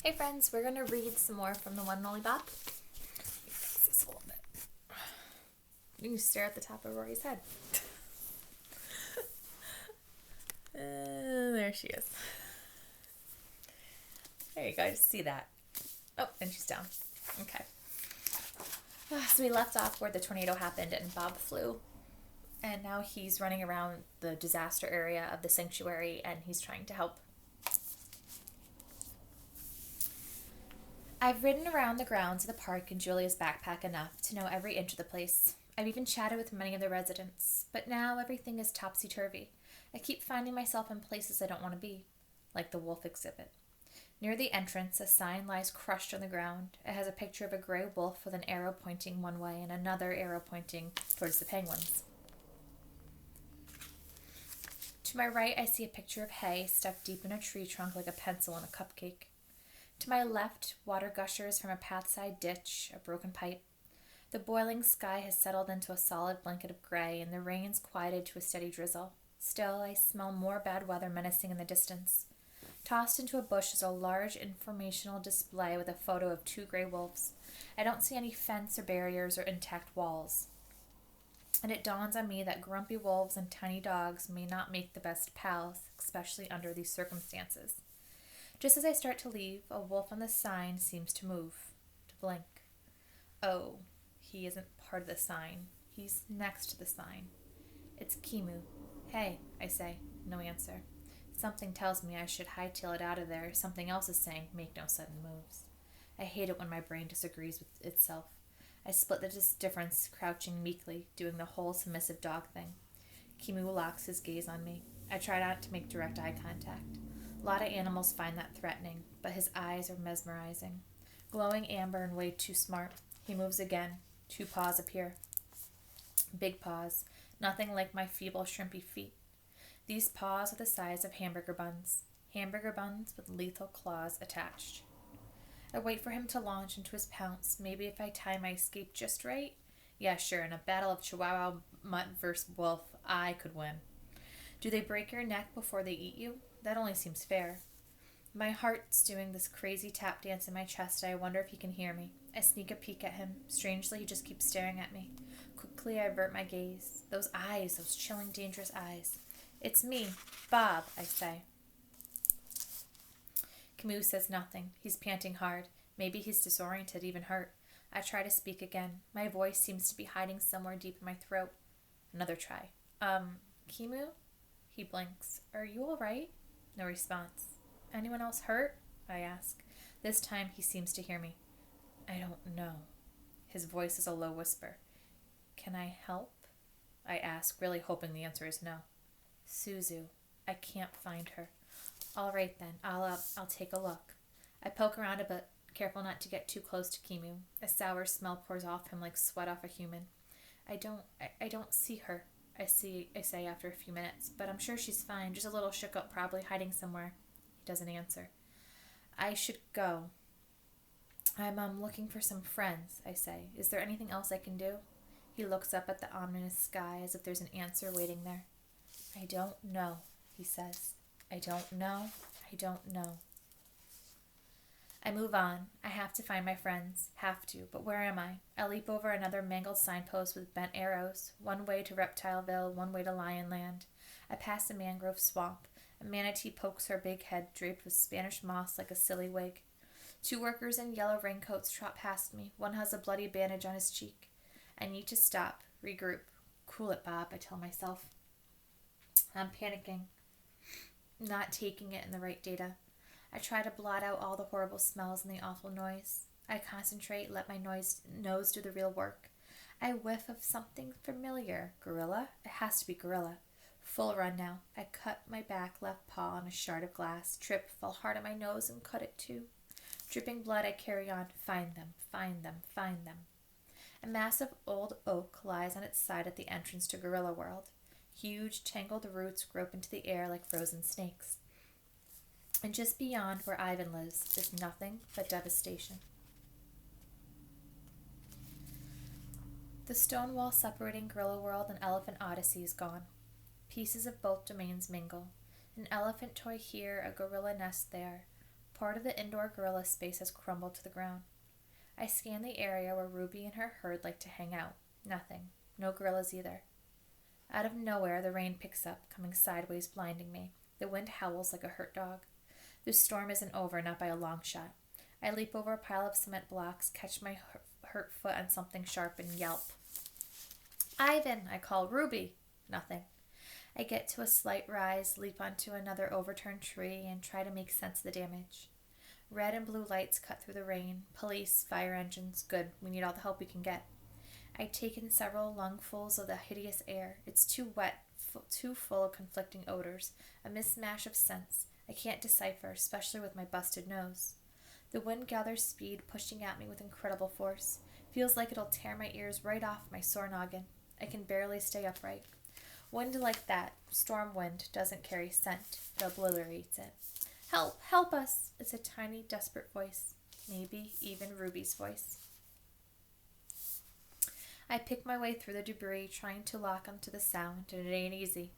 Hey friends, we're gonna read some more from the one and only Bob. Fix this a little bit. You can stare at the top of Rory's head. There she is. There you go, I just see that. Oh, and she's down. Okay. So we left off where the tornado happened and Bob flew. And now he's running around the disaster area of the sanctuary and he's trying to help. I've ridden around the grounds of the park in Julia's backpack enough to know every inch of the place. I've even chatted with many of the residents, but now everything is topsy-turvy. I keep finding myself in places I don't want to be, like the wolf exhibit. Near the entrance, a sign lies crushed on the ground. It has a picture of a gray wolf with an arrow pointing one way and another arrow pointing towards the penguins. To my right, I see a picture of hay stuck deep in a tree trunk like a pencil on a cupcake. To my left, water gushers from a pathside ditch, a broken pipe. The boiling sky has settled into a solid blanket of gray, and the rain's quieted to a steady drizzle. Still, I smell more bad weather menacing in the distance. Tossed into a bush is a large informational display with a photo of two gray wolves. I don't see any fence or barriers or intact walls. And it dawns on me that grumpy wolves and tiny dogs may not make the best pals, especially under these circumstances. Just as I start to leave, a wolf on the sign seems to move, to blink. Oh, he isn't part of the sign. He's next to the sign. It's Kimu. Hey, I say. No answer. Something tells me I should hightail it out of there. Something else is saying, make no sudden moves. I hate it when my brain disagrees with itself. I split the difference, crouching meekly, doing the whole submissive dog thing. Kimu locks his gaze on me. I try not to make direct eye contact. A lot of animals find that threatening, but his eyes are mesmerizing. Glowing amber and way too smart. He moves again. Two paws appear. Big paws. Nothing like my feeble, shrimpy feet. These paws are the size of hamburger buns. Hamburger buns with lethal claws attached. I wait for him to launch into his pounce. Maybe if I time my escape just right? Yeah, sure, in a battle of Chihuahua mutt versus wolf, I could win. Do they break your neck before they eat you? That only seems fair. My heart's doing this crazy tap dance in my chest. I wonder if he can hear me. I sneak a peek at him. Strangely, he just keeps staring at me. Quickly, I avert my gaze. Those eyes, those chilling, dangerous eyes. It's me, Bob, I say. Camus says nothing. He's panting hard. Maybe he's disoriented, even hurt. I try to speak again. My voice seems to be hiding somewhere deep in my throat. Another try. Kimu? He blinks. Are you all right? No response. Anyone else hurt? I ask. This time he seems to hear me. I don't know. His voice is a low whisper. Can I help? I ask, really hoping the answer is no. Suzu. I can't find her. All right then, I'll take a look. I poke around a bit, careful not to get too close to Kimu. A sour smell pours off him like sweat off a human. I don't see her. I say after a few minutes, but I'm sure she's fine, just a little shook up, probably hiding somewhere. He doesn't answer. I should go. I'm looking for some friends, I say. Is there anything else I can do? He looks up at the ominous sky as if there's an answer waiting there. I don't know, he says. I don't know. I don't know. I move on. I have to find my friends. Have to. But where am I? I leap over another mangled signpost with bent arrows. One way to Reptileville, one way to Lionland. I pass a mangrove swamp. A manatee pokes her big head draped with Spanish moss like a silly wig. Two workers in yellow raincoats trot past me. One has a bloody bandage on his cheek. I need to stop. Regroup. Cool it, Bob, I tell myself. I'm panicking. Not taking it in the right data. I try to blot out all the horrible smells and the awful noise. I concentrate, let my nose do the real work. I whiff of something familiar. Gorilla? It has to be gorilla. Full run now. I cut my back left paw on a shard of glass, trip, fell hard on my nose, and cut it too. Dripping blood, I carry on. Find them, find them, find them. A massive old oak lies on its side at the entrance to Gorilla World. Huge, tangled roots grope into the air like frozen snakes. And just beyond where Ivan lives is nothing but devastation. The stone wall separating Gorilla World and Elephant Odyssey is gone. Pieces of both domains mingle. An elephant toy here, a gorilla nest there. Part of the indoor gorilla space has crumbled to the ground. I scan the area where Ruby and her herd like to hang out. Nothing. No gorillas either. Out of nowhere, the rain picks up, coming sideways, blinding me. The wind howls like a hurt dog. The storm isn't over, not by a long shot. I leap over a pile of cement blocks, catch my hurt foot on something sharp, and yelp. Ivan, I call. Ruby. Nothing. I get to a slight rise, leap onto another overturned tree, and try to make sense of the damage. Red and blue lights cut through the rain. Police, fire engines. Good. We need all the help we can get. I take in several lungfuls of the hideous air. It's too wet, too full of conflicting odors, a mismatch of scents. I can't decipher, especially with my busted nose. The wind gathers speed, pushing at me with incredible force. Feels like it'll tear my ears right off my sore noggin. I can barely stay upright. Wind like that, storm wind, doesn't carry scent. It obliterates it. Help! Help us! It's a tiny, desperate voice. Maybe even Ruby's voice. I pick my way through the debris, trying to lock onto the sound, and it ain't easy.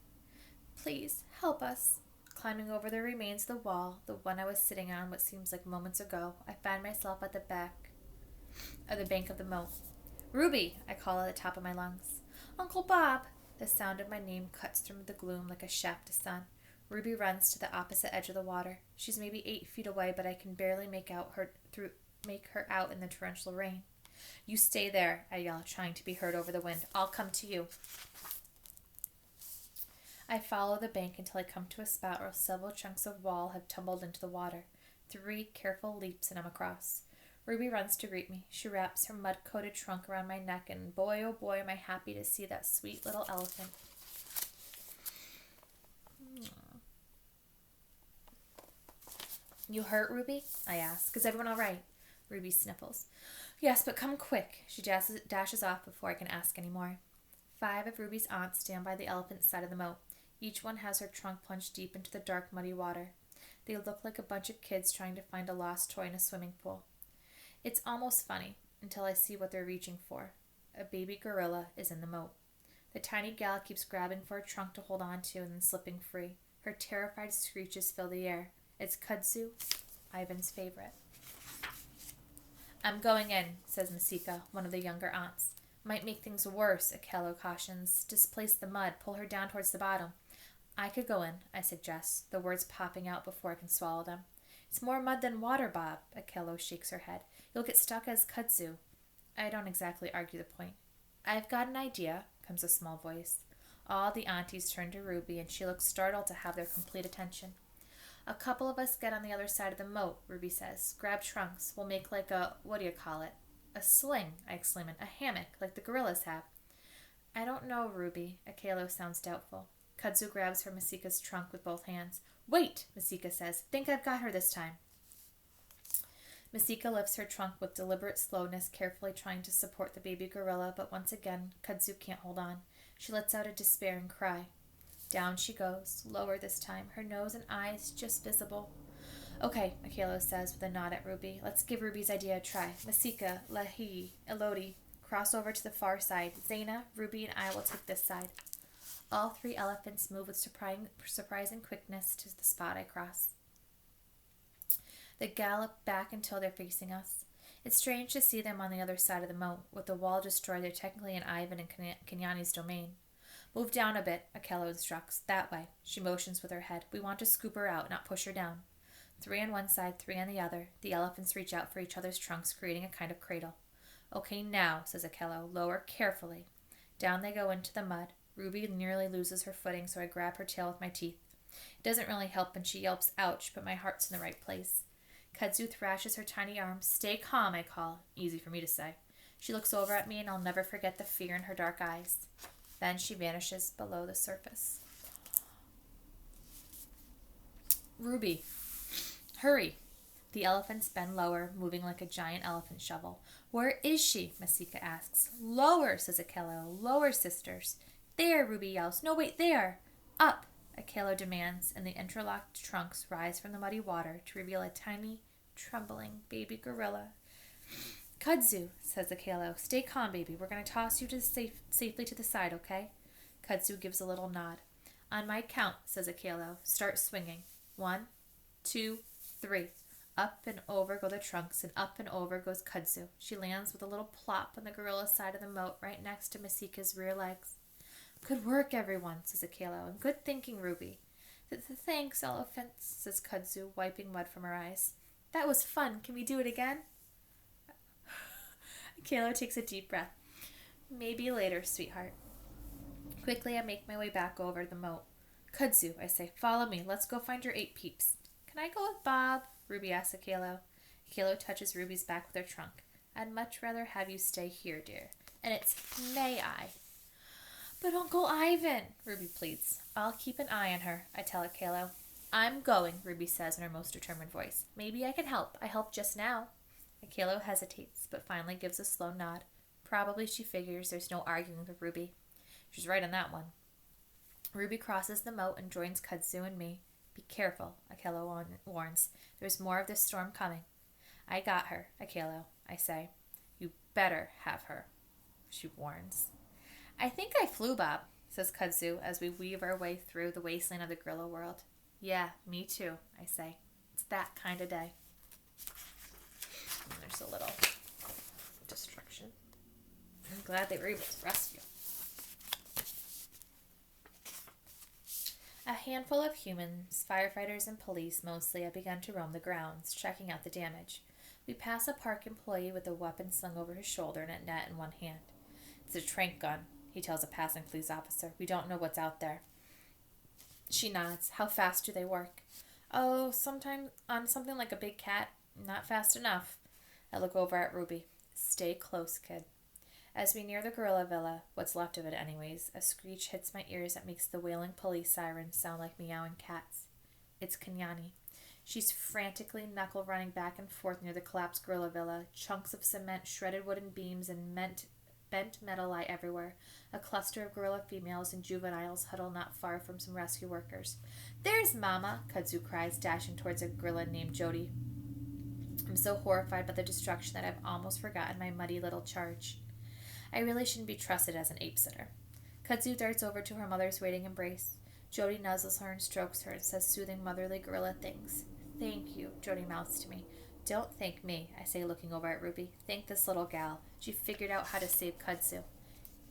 Please, help us. Climbing over the remains of the wall, the one I was sitting on what seems like moments ago, I find myself at the back of the bank of the moat. Ruby, I call at the top of my lungs. Uncle Bob. The sound of my name cuts through the gloom like a shaft of sun. Ruby runs to the opposite edge of the water. She's maybe 8 feet away, but I can barely make her out in the torrential rain. You stay there, I yell, trying to be heard over the wind. I'll come to you. I follow the bank until I come to a spot where several chunks of wall have tumbled into the water. 3 careful leaps and I'm across. Ruby runs to greet me. She wraps her mud-coated trunk around my neck, and boy, oh boy, am I happy to see that sweet little elephant. You hurt, Ruby? I ask. Is everyone all right? Ruby sniffles. Yes, but come quick. She dashes off before I can ask any more. 5 of Ruby's aunts stand by the elephant's side of the moat. Each one has her trunk plunged deep into the dark, muddy water. They look like a bunch of kids trying to find a lost toy in a swimming pool. It's almost funny until I see what they're reaching for. A baby gorilla is in the moat. The tiny gal keeps grabbing for a trunk to hold on to and then slipping free. Her terrified screeches fill the air. It's kudzu, Ivan's favorite. I'm going in, says Masika, one of the younger aunts. Might make things worse, Akelo cautions. Displace the mud, pull her down towards the bottom. I could go in, I suggest, the words popping out before I can swallow them. It's more mud than water, Bob, Akelo shakes her head. You'll get stuck as kudzu. I don't exactly argue the point. I've got an idea, comes a small voice. All the aunties turn to Ruby, and she looks startled to have their complete attention. A couple of us get on the other side of the moat, Ruby says. Grab trunks. We'll make like a, a sling, I exclaim, a hammock, like the gorillas have. I don't know, Ruby. Akelo sounds doubtful. Kudzu grabs for Masika's trunk with both hands. Wait, Masika says. Think I've got her this time. Masika lifts her trunk with deliberate slowness, carefully trying to support the baby gorilla, but once again, Kudzu can't hold on. She lets out a despairing cry. Down she goes, lower this time, her nose and eyes just visible. Okay, Akelo says with a nod at Ruby. Let's give Ruby's idea a try. Masika, Lahi, Elodie, cross over to the far side. Zaina, Ruby, and I will take this side. All 3 elephants move with surprising quickness to the spot I cross. They gallop back until they're facing us. It's strange to see them on the other side of the moat. With the wall destroyed, they're technically in Ivan and Kenyani's domain. Move down a bit, Akelo instructs. That way. She motions with her head. We want to scoop her out, not push her down. 3 on one side, 3 on the other. The elephants reach out for each other's trunks, creating a kind of cradle. Okay, now, says Akelo. Lower carefully. Down they go into the mud. Ruby nearly loses her footing, so I grab her tail with my teeth. It doesn't really help when she yelps, ouch, but my heart's in the right place. Kudzu thrashes her tiny arms. Stay calm, I call. Easy for me to say. She looks over at me, and I'll never forget the fear in her dark eyes. Then she vanishes below the surface. Ruby, hurry. The elephants bend lower, moving like a giant elephant shovel. Where is she? Masika asks. Lower, says Akelo. Lower, sisters. There, Ruby yells. No, wait, there. Up, Akelo demands, and the interlocked trunks rise from the muddy water to reveal a tiny, trembling baby gorilla. Kudzu, says Akelo. Stay calm, baby. We're going to toss you safely to the side, okay? Kudzu gives a little nod. On my count, says Akelo. Start swinging. 1, 2, 3. Up and over go the trunks, and up and over goes Kudzu. She lands with a little plop on the gorilla's side of the moat, right next to Masika's rear legs. Good work, everyone, says Akelo, and good thinking, Ruby. Thanks, elephants, says Kudzu, wiping mud from her eyes. That was fun. Can we do it again? Akelo takes a deep breath. Maybe later, sweetheart. Quickly, I make my way back over the moat. Kudzu, I say, follow me. Let's go find your 8 peeps. Can I go with Bob? Ruby asks Akelo. Akelo touches Ruby's back with her trunk. I'd much rather have you stay here, dear. And it's may I. But Uncle Ivan, Ruby pleads. I'll keep an eye on her, I tell Akelo. I'm going, Ruby says in her most determined voice. Maybe I can help. I helped just now. Akelo hesitates, but finally gives a slow nod. Probably she figures there's no arguing with Ruby. She's right on that one. Ruby crosses the moat and joins Kudzu and me. Be careful, Akelo warns. There's more of this storm coming. I got her, Akelo, I say. You better have her, she warns. I think I flew, Bob, says Kudzu as we weave our way through the wasteland of the gorilla world. Yeah, me too, I say. It's that kind of day. There's a little destruction. I'm glad they were able to rescue. A handful of humans, firefighters and police mostly, have begun to roam the grounds, checking out the damage. We pass a park employee with a weapon slung over his shoulder and a net in one hand. It's a trank gun, he tells a passing police officer. We don't know what's out there. She nods. How fast do they work? Oh, sometimes on something like a big cat. Not fast enough. I look over at Ruby. Stay close, kid. As we near the gorilla villa, what's left of it anyways, a screech hits my ears that makes the wailing police sirens sound like meowing cats. It's Kenyani. She's frantically knuckle running back and forth near the collapsed gorilla villa. Chunks of cement, shredded wooden beams, and bent metal lie everywhere. A cluster of gorilla females and juveniles huddle not far from some rescue workers. There's Mama, Kudzu cries, dashing towards a gorilla named Jody. I'm so horrified by the destruction that I've almost forgotten my muddy little charge. I really shouldn't be trusted as an ape sitter. Kudzu darts over to her mother's waiting embrace. Jody nuzzles her and strokes her and says soothing motherly gorilla things. Thank you, Jody mouths to me. Don't thank me, I say looking over at Ruby. Thank this little gal. She figured out how to save Kudzu.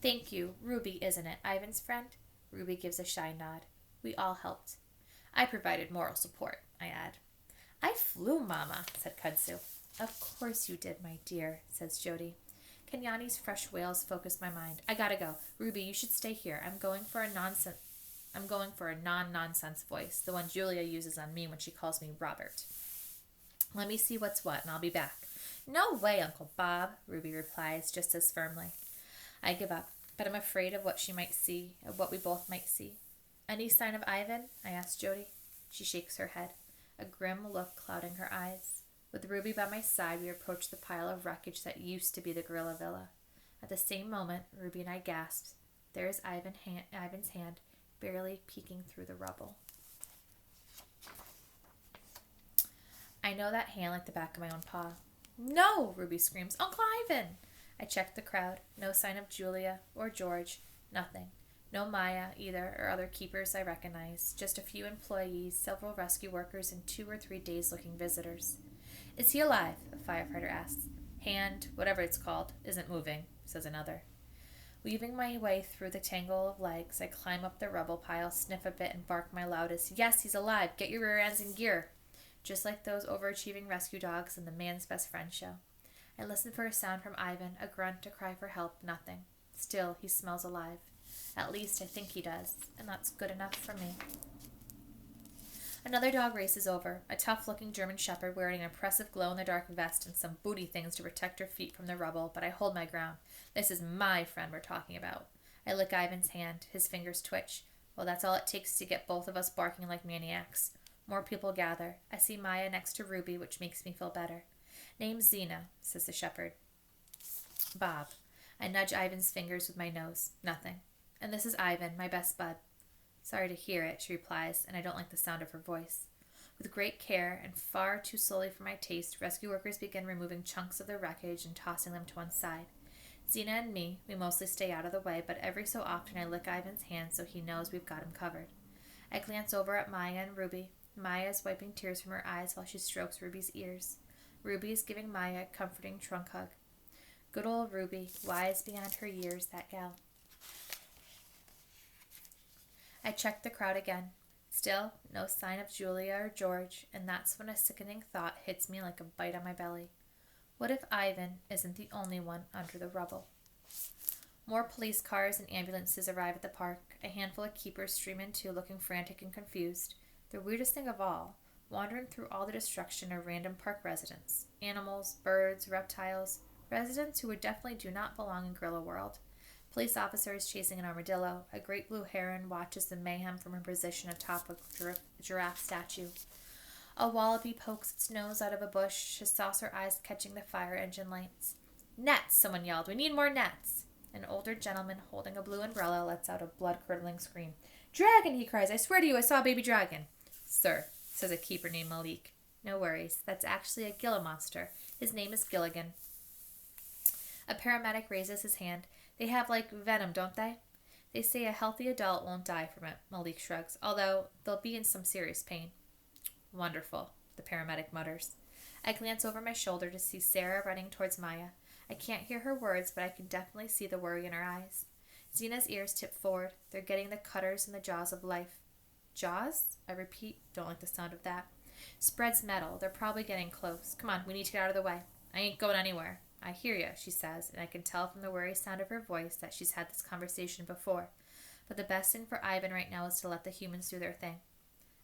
Thank you. Ruby, isn't it? Ivan's friend? Ruby gives a shy nod. We all helped. I provided moral support, I add. I flew, Mama, said Kudzu. Of course you did, my dear, says Jody. Kenyani's fresh wails focus my mind. I gotta go. Ruby, you should stay here. I'm going for a non-nonsense voice, the one Julia uses on me when she calls me Robert. Let me see what's what, and I'll be back. No way, Uncle Bob, Ruby replies just as firmly. I give up, but I'm afraid of what she might see, of what we both might see. Any sign of Ivan? I ask Jody. She shakes her head, a grim look clouding her eyes. With Ruby by my side, we approach the pile of wreckage that used to be the gorilla villa. At the same moment, Ruby and I gasp. There is Ivan's hand, barely peeking through the rubble. I know that hand like the back of my own paw. No, Ruby screams. Uncle Ivan! I check the crowd. No sign of Julia or George. Nothing. No Maya either or other keepers I recognize. Just a few employees, several rescue workers, and 2 or 3 dazed-looking visitors. Is he alive? A firefighter asks. Hand, whatever it's called, isn't moving, says another. Weaving my way through the tangle of legs, I climb up the rubble pile, sniff a bit, and bark my loudest. Yes, he's alive. Get your rear ends in gear. Just like those overachieving rescue dogs in the Man's Best Friend show. I listen for a sound from Ivan, a grunt, a cry for help, nothing. Still, he smells alive. At least I think he does, and that's good enough for me. Another dog races over, a tough-looking German shepherd wearing an impressive glow-in-the-dark vest and some booty things to protect her feet from the rubble, but I hold my ground. This is my friend we're talking about. I lick Ivan's hand. His fingers twitch. Well, that's all it takes to get both of us barking like maniacs. More people gather. I see Maya next to Ruby, which makes me feel better. Name's Zena, says the shepherd. Bob. I nudge Ivan's fingers with my nose. Nothing. And this is Ivan, my best bud. Sorry to hear it, she replies, and I don't like the sound of her voice. With great care, and far too slowly for my taste, rescue workers begin removing chunks of the wreckage and tossing them to one side. Zena and me, we mostly stay out of the way, but every so often I lick Ivan's hand so he knows we've got him covered. I glance over at Maya and Ruby. Maya is wiping tears from her eyes while she strokes Ruby's ears. Ruby is giving Maya a comforting trunk hug. Good old Ruby, wise beyond her years, that gal. I check the crowd again. Still, no sign of Julia or George, and that's when a sickening thought hits me like a bite on my belly. What if Ivan isn't the only one under the rubble? More police cars and ambulances arrive at the park. A handful of keepers stream in too, looking frantic and confused. The weirdest thing of all, wandering through all the destruction are random park residents. Animals, birds, reptiles. Residents who would definitely do not belong in Gorilla World. Police officers chasing an armadillo. A great blue heron watches the mayhem from her position atop a giraffe statue. A wallaby pokes its nose out of a bush, his saucer eyes catching the fire engine lights. Nets! Someone yelled. We need more nets! An older gentleman holding a blue umbrella lets out a blood-curdling scream. Dragon! He cries. I swear to you, I saw a baby dragon. Sir, says a keeper named Malik. No worries. That's actually a Gila monster. His name is Gilligan. A paramedic raises his hand. They have, venom, don't they? They say a healthy adult won't die from it, Malik shrugs, although they'll be in some serious pain. Wonderful, the paramedic mutters. I glance over my shoulder to see Sarah running towards Maya. I can't hear her words, but I can definitely see the worry in her eyes. Zena's ears tip forward. They're getting the cutters in the jaws of life. Jaws? I repeat, don't like the sound of that. Spreads metal. They're probably getting close. Come on, we need to get out of the way. I ain't going anywhere. I hear you, she says, and I can tell from the worried sound of her voice that she's had this conversation before. But the best thing for Ivan right now is to let the humans do their thing.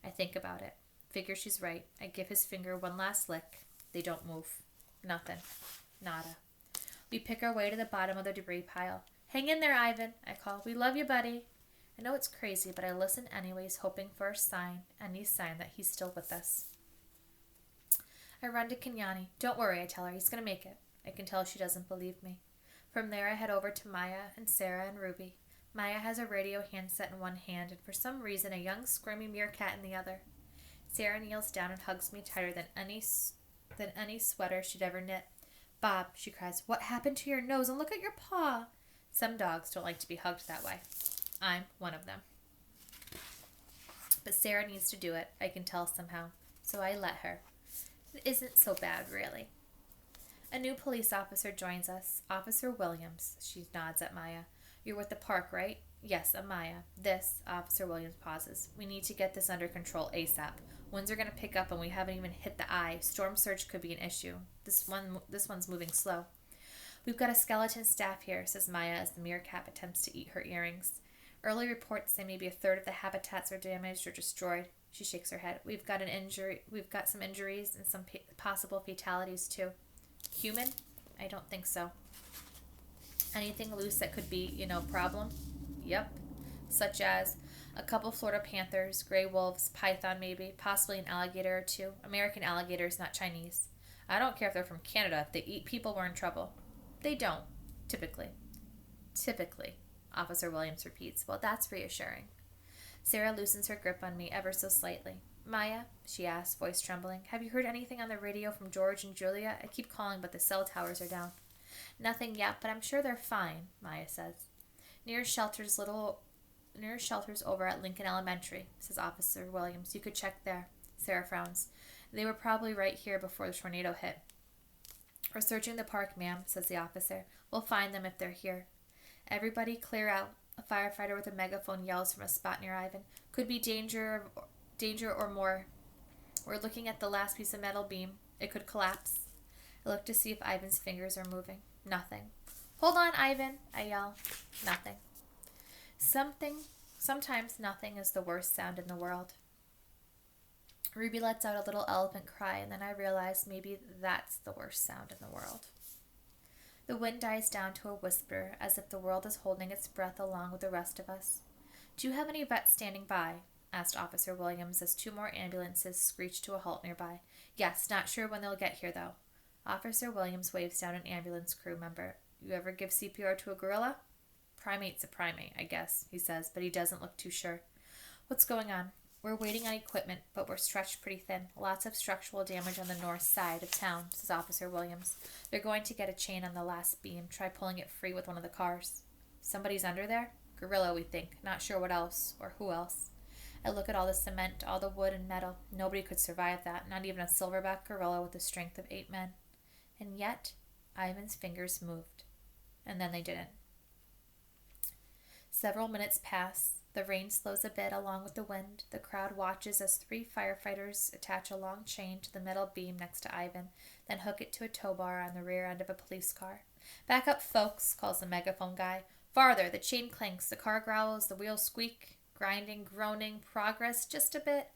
I think about it. Figure she's right. I give his finger one last lick. They don't move. Nothing. Nada. We pick our way to the bottom of the debris pile. Hang in there, Ivan, I call. We love you, buddy. I know it's crazy, but I listen anyways, hoping for a sign, any sign that he's still with us. I run to Kenyani. Don't worry, I tell her. He's going to make it. I can tell she doesn't believe me. From there, I head over to Maya and Sarah and Ruby. Maya has a radio handset in one hand and for some reason a young squirmy meerkat in the other. Sarah kneels down and hugs me tighter than any sweater she'd ever knit. Bob, she cries, what happened to your nose? And look at your paw. Some dogs don't like to be hugged that way. I'm one of them. But Sarah needs to do it, I can tell somehow. So I let her. It isn't so bad, really. A new police officer joins us. Officer Williams. She nods at Maya. You're with the park, right? Yes, I'm Maya. This, Officer Williams pauses. We need to get this under control ASAP. Winds are going to pick up and we haven't even hit the eye. Storm surge could be an issue. This one's moving slow. We've got a skeleton staff here, says Maya as the meerkat attempts to eat her earrings. Early reports say maybe a third of the habitats are damaged or destroyed. She shakes her head. We've got some injuries and some possible fatalities too. Human? I don't think so. Anything loose that could be, problem? Yep. Such as a couple Florida panthers, gray wolves, python maybe, possibly an alligator or two. American alligators, not Chinese. I don't care if they're from Canada. If they eat people, we're in trouble. They don't. Typically. Typically, Officer Williams repeats. Well, that's reassuring. Sarah loosens her grip on me ever so slightly. Maya, she asks, voice trembling, have you heard anything on the radio from George and Julia? I keep calling, but the cell towers are down. Nothing yet, but I'm sure they're fine, Maya says. Near shelters over at Lincoln Elementary, says Officer Williams. You could check there. Sarah frowns. They were probably right here before the tornado hit. We're searching the park, ma'am, says the officer. We'll find them if they're here. Everybody clear out. A firefighter with a megaphone yells from a spot near Ivan. Could be danger or more. We're looking at the last piece of metal beam. It could collapse. I look to see if Ivan's fingers are moving. Nothing. Hold on, Ivan, I yell. Nothing. Sometimes nothing is the worst sound in the world. Ruby lets out a little elephant cry, and then I realize maybe that's the worst sound in the world. The wind dies down to a whisper, as if the world is holding its breath along with the rest of us. Do you have any vets standing by? Asked Officer Williams as two more ambulances screeched to a halt nearby. Yes, not sure when they'll get here, though. Officer Williams waves down an ambulance crew member. You ever give CPR to a gorilla? Primate's a primate, I guess, he says, but he doesn't look too sure. What's going on? We're waiting on equipment, but we're stretched pretty thin. Lots of structural damage on the north side of town, says Officer Williams. They're going to get a chain on the last beam. Try pulling it free with one of the cars. Somebody's under there? Gorilla, we think. Not sure what else, or who else. I look at all the cement, all the wood and metal. Nobody could survive that, not even a silverback gorilla with the strength of 8 men. And yet, Ivan's fingers moved. And then they didn't. Several minutes pass. The rain slows a bit along with the wind. The crowd watches as 3 firefighters attach a long chain to the metal beam next to Ivan, then hook it to a tow bar on the rear end of a police car. "Back up, folks," calls the megaphone guy. "Farther." The chain clanks. The car growls. The wheels squeak. Grinding, groaning. Progress just a bit.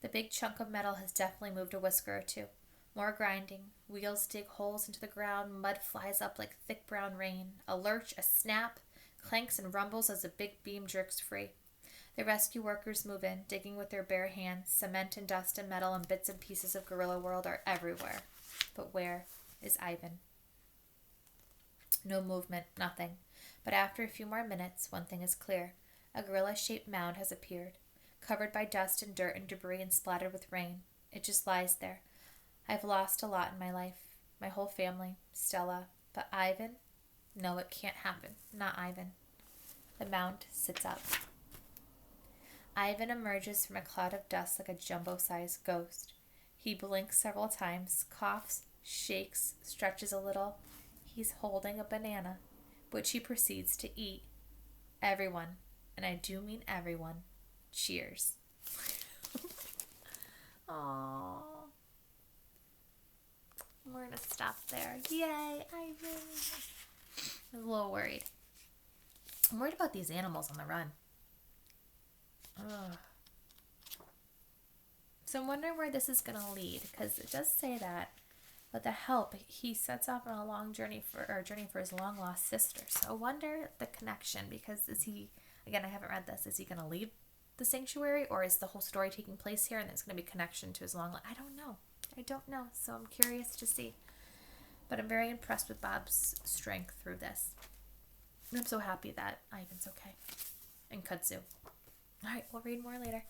The big chunk of metal has definitely moved a whisker or two. More grinding. Wheels dig holes into the ground. Mud flies up like thick brown rain. A lurch, a snap. Clanks and rumbles as the big beam jerks free. The rescue workers move in, digging with their bare hands. Cement and dust and metal and bits and pieces of Gorilla World are everywhere. But where is Ivan? No movement, nothing. But after a few more minutes, one thing is clear. A gorilla-shaped mound has appeared, covered by dust and dirt and debris and splattered with rain. It just lies there. I've lost a lot in my life. My whole family, Stella. But Ivan? No, it can't happen. Not Ivan. The mound sits up. Ivan emerges from a cloud of dust like a jumbo-sized ghost. He blinks several times, coughs, shakes, stretches a little. He's holding a banana, which he proceeds to eat. Everyone, and I do mean everyone, cheers. Aww. We're going to stop there. Yay, Ivan. I was a little worried. I'm worried about these animals on the run. Ugh. So I'm wondering where this is going to lead, because it does say that with the help, he sets off on a long journey for his long lost sister. So I wonder the connection, because is he, again, I haven't read this, is he going to leave the sanctuary, or is the whole story taking place here and there's going to be connection to his I don't know. So I'm curious to see. But I'm very impressed with Bob's strength through this. I'm so happy that Ivan's okay. And kudzu. All right, we'll read more later.